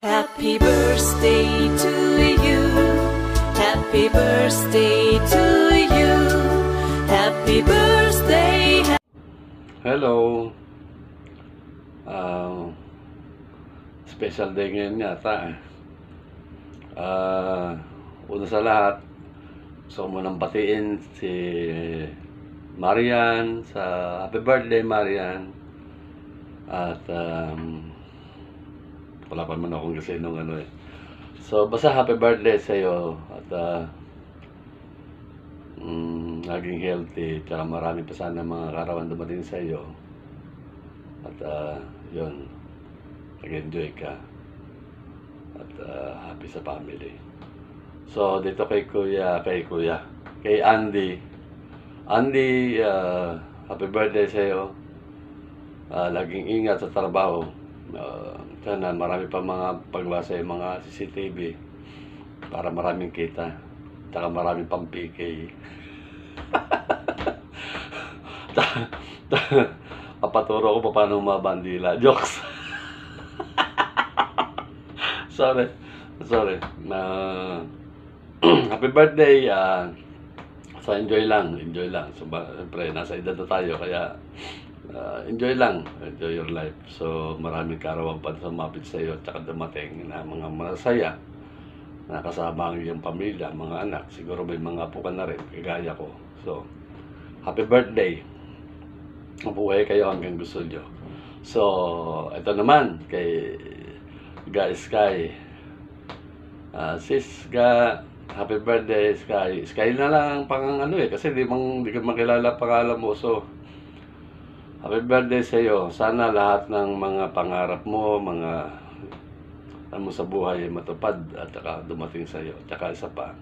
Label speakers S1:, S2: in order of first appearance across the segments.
S1: Happy birthday to you. Happy birthday to you. Happy birthday.
S2: Hello. Special day ngayon yata. Una sa lahat, gusto ko munang batiin si Marian sa happy birthday, Marian. At wala pa man akong kasi nung ano eh. So, basta happy birthday sa iyo at naging healthy, tsaka marami pa sana mga karawan dumating sa iyo. At yun, nag-enjoy ka at happy sa family. So, dito kay Andy. Andy, happy birthday sa iyo. Laging ingat sa trabaho. Sana marami pa mga pagbasa yung mga CCTV para maraming kita, tsaka maraming pang PK. Kapaturo ko pa paano mabandila. Jokes. Sorry. Happy birthday. So enjoy lang. So, siyempre, nasa edad na tayo, kaya enjoy your life. So maraming karawang pa sa mapit sa iyo, at dumating na mga masaya na kasama ang iyong pamilya, mga anak. Siguro may mga apo ka na rin, kagaya ko. So happy birthday. Mabuhay kayo hanggang gusto nyo. So ito naman kay Sky. Sis Ga, happy birthday Sky. Sky na lang pang ano eh, kasi di ko makilala pangalan mo. So happy birthday sa iyo. Sana lahat ng mga pangarap mo, mga mo sa buhay ay matupad at saka dumating sa iyo. Tsaka isa pa,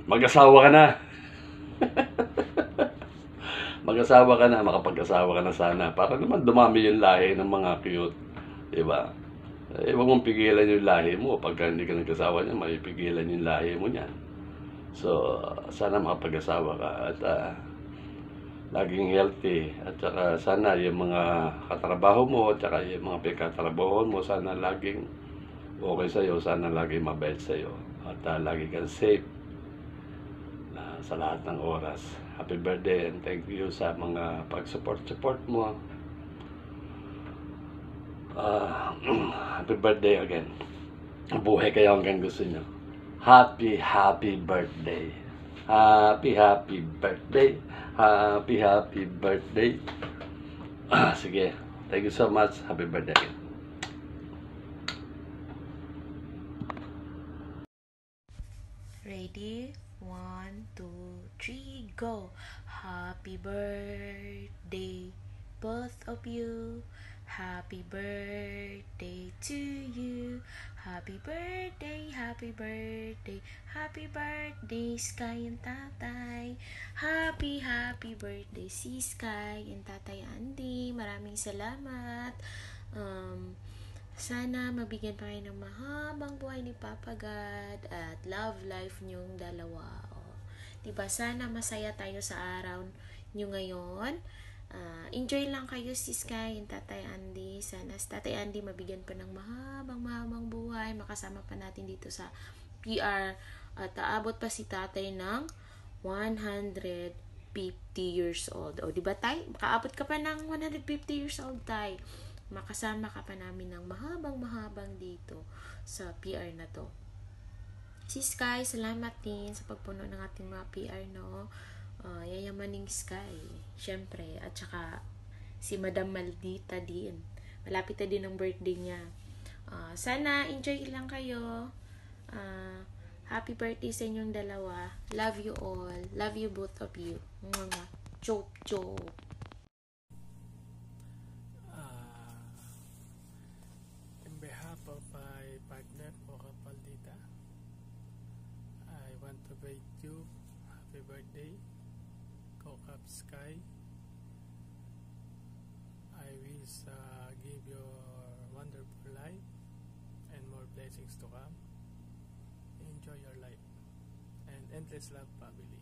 S2: mag-asawa ka na. Mag-asawa ka na, makapag-asawa ka na sana. Para naman dumami yung lahi ng mga cute. Diba? Huwag mong pigilan yung lahi mo. Pagka hindi ka nag-asawa niya, maipigilan yung lahi mo niyan. So, sana makapag-asawa ka at laging healthy, at saka sana yung mga katrabaho mo at saka yung mga pagkatrabahoan mo, sana laging okay sa'yo, sana laging mabait sa'yo, at lagi kang safe sa lahat ng oras. Happy birthday and thank you sa mga pag-support mo. Happy birthday again. Buhay kayo hanggang gusto nyo. Happy birthday. Happy birthday. Happy birthday. Sige. Thank you so much. Happy birthday again.
S3: Ready? 1, 2, 3, go! Happy birthday, both of you. Happy birthday to you. Happy birthday, happy birthday, happy birthday, Sky and Tatay. Happy birthday si Sky and Tatay Andy. Maraming salamat. Sana mabigyan pa kayo ng mahabang buhay ni Papa God at love life niyong dalawa. Diba? Sana masaya tayo sa araw niyo ngayon. Enjoy lang kayo si Sky and Tatay Andy. Sana si Tatay Andy mabigyan pa ng mahabang buhay. Makasama pa natin dito sa PR. At aabot pa si Tatay ng 150 years old. O, diba tay? Makaabot ka pa ng 150 years old, tay. Makasama ka pa namin ng mahabang dito sa PR na to. Si Sky, salamat din sa pagpuno ng ating mga PR, no? Yayamaning Sky, syempre. At saka si Madam Maldita din. Malapit na din ang birthday niya. Sana enjoy lang kayo. Happy birthday sa inyong dalawa. Love you all. Love you both of you. Chop.
S4: In behalf of my partner, Coca Paldita, I want to wish you happy birthday, Coca Sky. I wish give you wonderful life and more blessings to come. Enjoy your life and endless love, family.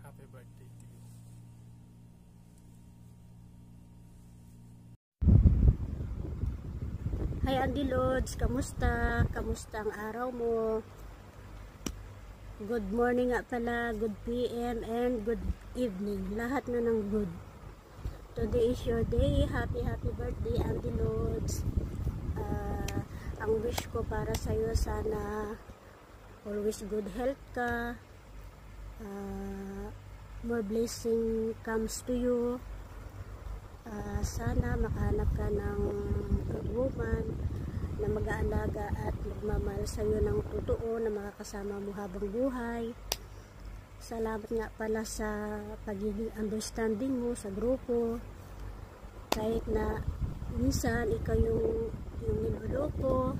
S4: Happy birthday to you.
S5: Hi Andy Lods, kamusta? Kamusta ang araw mo? Good morning nga pala, good PM and good evening. Lahat na ng good. Today is your day. Happy birthday Andy Lods. Ang wish ko para sa'yo, sana always good health ka. More blessing comes to you. Sana makahanap ka ng good woman na mag-aalaga at magmamahal sa iyo ng totoo, na makakasama mo habang buhay. Salamat nga pala sa pagiging understanding mo sa grupo. Kahit na minsan ikaw yung niloloko,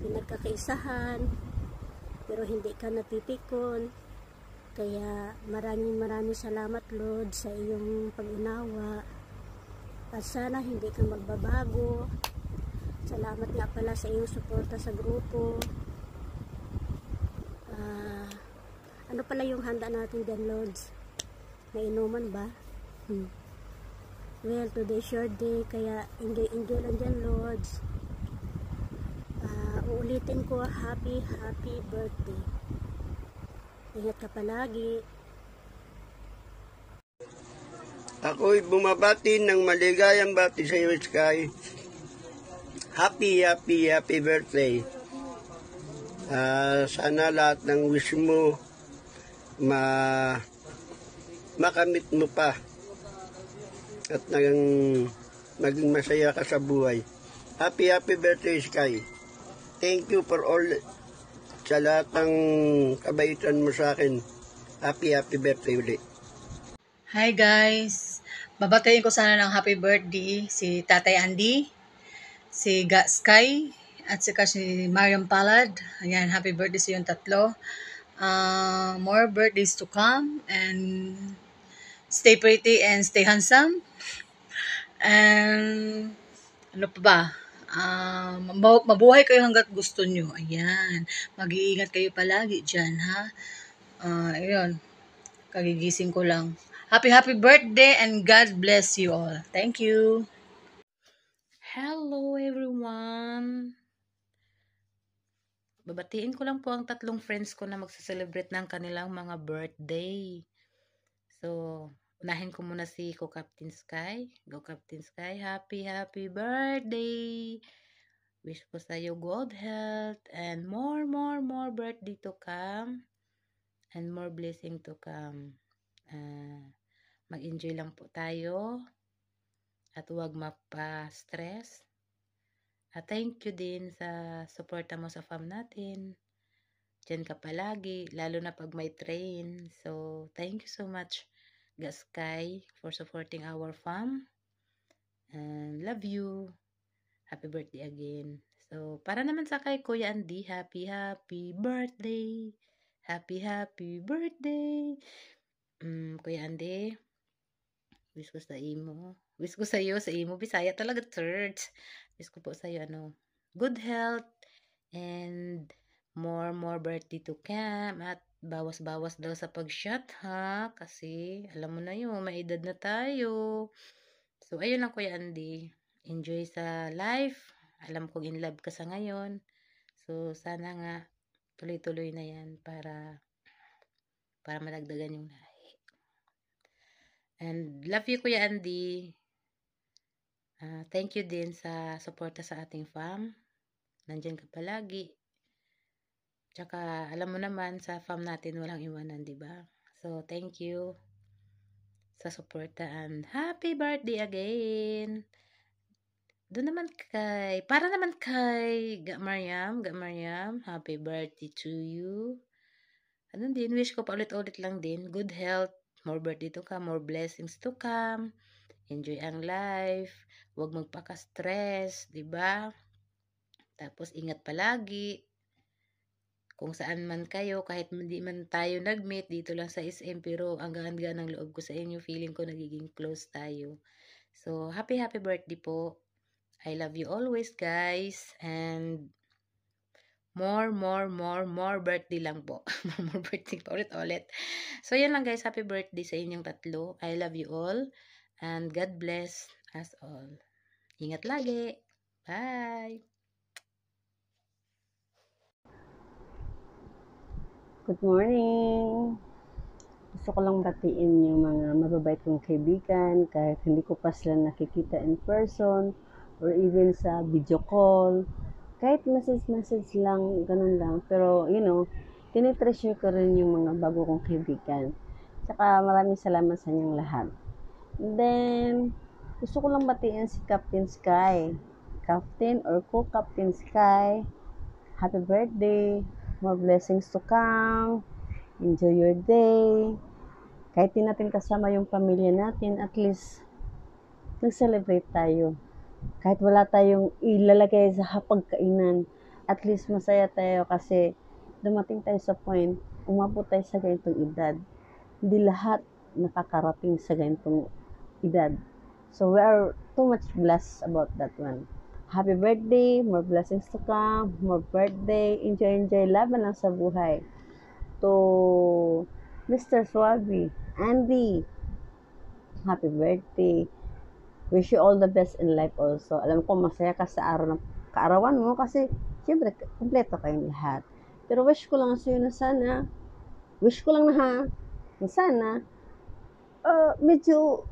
S5: pinagkakaisahan, pero hindi ka napipikon. Kaya maraming salamat Lord sa iyong pag-unawa. At sana hindi ka magbabago. Salamat nga pala sa iyong suporta sa grupo. Ano pala yung handa natin dyan, Lods? May inuman ba? Well, today's your day, kaya enjoy lang dyan, Lods. Uulitin ko, happy birthday. Ingat ka palagi.
S6: Ako'y bumabati ng maligayang bati sa iyo, Sky. Happy birthday. Sana lahat ng wish mo makamit mo pa at maging masaya ka sa buhay. Happy birthday, Sky. Thank you for all sa lahat ng kabaitan mo sa akin. Happy birthday ulit.
S7: Hi guys! Babatayin ko sana ng happy birthday si Tatay Andy, si Sky, at saka si Mariam Palad. Ayan, happy birthday sa yung tatlo. More birthdays to come, and stay pretty and stay handsome. And ano pa ba? Mabuhay kayo hanggat gusto nyo. Ayan. Mag-iingat kayo palagi dyan, ha? Ayun. Kagigising ko lang. Happy birthday and God bless you all. Thank you.
S8: Hello everyone! Babatiin ko lang po ang tatlong friends ko na magsa-celebrate ng kanilang mga birthday. So, unahin ko muna si Go Captain Sky. Go Captain Sky, happy birthday! Wish ko sa iyo good health and more birthday to come and more blessing to come. Mag-enjoy lang po tayo at huwag mapa-stress. At thank you din sa suporta mo sa fam natin. Diyan ka palagi, lalo na pag may train. So, thank you so much, Sky, for supporting our fam. And love you. Happy birthday again. So, para naman sa kay Kuya Andy, happy birthday. Happy birthday. Kuya Andy, wish ko sa iyo, sa imo, Bisaya talaga, church. Wish ko po sa iyo, good health and more birthday to come, at bawas daw sa pag-shot, ha? Kasi, alam mo na yun, may edad na tayo. So, ayun lang, Kuya Andy. Enjoy sa life. Alam kong in love ka sa ngayon. So, sana nga, tuloy-tuloy na yan para madagdagan yung lahi. And love you, Kuya Andy. Thank you din sa suporta sa ating fam. Nandyan ka palagi. Tsaka, alam mo naman, sa fam natin walang iwanan, diba? So, thank you sa suporta and happy birthday again. Para naman kay Ga Mariam, happy birthday to you. Ano din, wish ko pa ulit lang din, good health, more birthday to come, more blessings to come. Enjoy ang life. Huwag magpaka-stress, diba? Tapos, ingat palagi. Kung saan man kayo, kahit hindi man tayo nag-meet, dito lang sa SM, pero ang gaan-gaan ng loob ko sa inyo, feeling ko nagiging close tayo. So, happy birthday po. I love you always, guys. And more birthday lang po. more birthday pa ulit. So, yan lang guys. Happy birthday sa inyong tatlo. I love you all. And God bless us all. Ingat lagi. Bye!
S9: Good morning! Gusto ko lang batiin yung mga mababait kong kaibigan kahit hindi ko pa sila nakikita in person or even sa video call. Kahit message lang, ganun lang. Pero, tinitreasure ko rin yung mga bago kong kaibigan. Tsaka maraming salamat sa inyong lahat. And then, gusto ko lang batiin si Captain Sky. Captain or Co-Captain Sky, happy birthday! More blessings to come. Enjoy your day. Kahit di natin kasama yung pamilya natin, at least nag-celebrate tayo. Kahit wala tayong ilalagay sa hapagkainan, at least masaya tayo kasi dumating tayo sa point, umabot tayo sa ganitong edad. Hindi lahat nakakarating sa ganitong edad. So we are too much blessed about that one. Happy birthday, more blessings to come, more birthday, enjoy, laban lang sa buhay. To Mr. Swabi, Andy, happy birthday. Wish you all the best in life also. Alam ko masaya ka sa kaarawan mo kasi siyempre kumpleto kayong lahat. Pero wish ko lang sa iyo na sana, medyo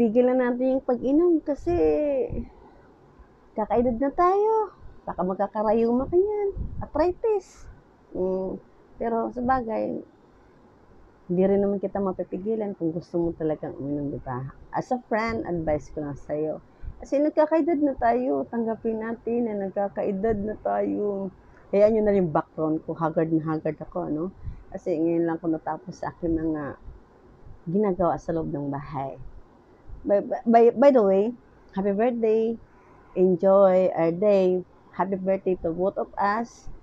S9: tigilan natin yung pag-inom kasi kakaedad na tayo. Baka magkakarayuma ka yan. Arthritis. Pero sa bagay, hindi rin naman kita mapipigilan kung gusto mo talagang uminom, di ba? As a friend, advice ko lang sa'yo. Kasi nagkakaedad na tayo. Tanggapin natin na nagkakaedad na tayo. Hayaan nyo na rin background ko. Haggard na haggard ako, no? Kasi ngayon lang ko natapos sa aking mga ginagawa sa loob ng bahay. By the way, happy birthday. Enjoy our day. Happy birthday to both of us.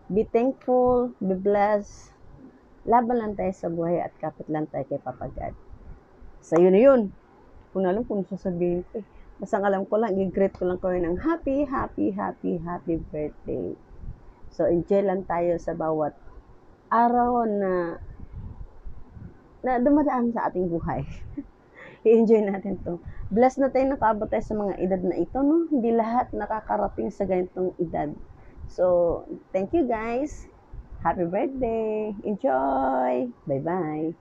S9: Be thankful, be blessed. Laban lang tayo sa buhay at kapit lang tayo kay Papa God. So, yun na yun. Kung alam kung sasabihin ko. Basta alam ko lang, i-greet ko lang kayo ng happy birthday. So, enjoy lang tayo sa bawat araw na dumadaan sa ating buhay. I-enjoy natin to. Blessed na tayo nakaabot tayo sa mga edad na ito, no? Hindi lahat nakakarating sa ganitong edad. So, thank you guys. Happy birthday. Enjoy. Bye-bye.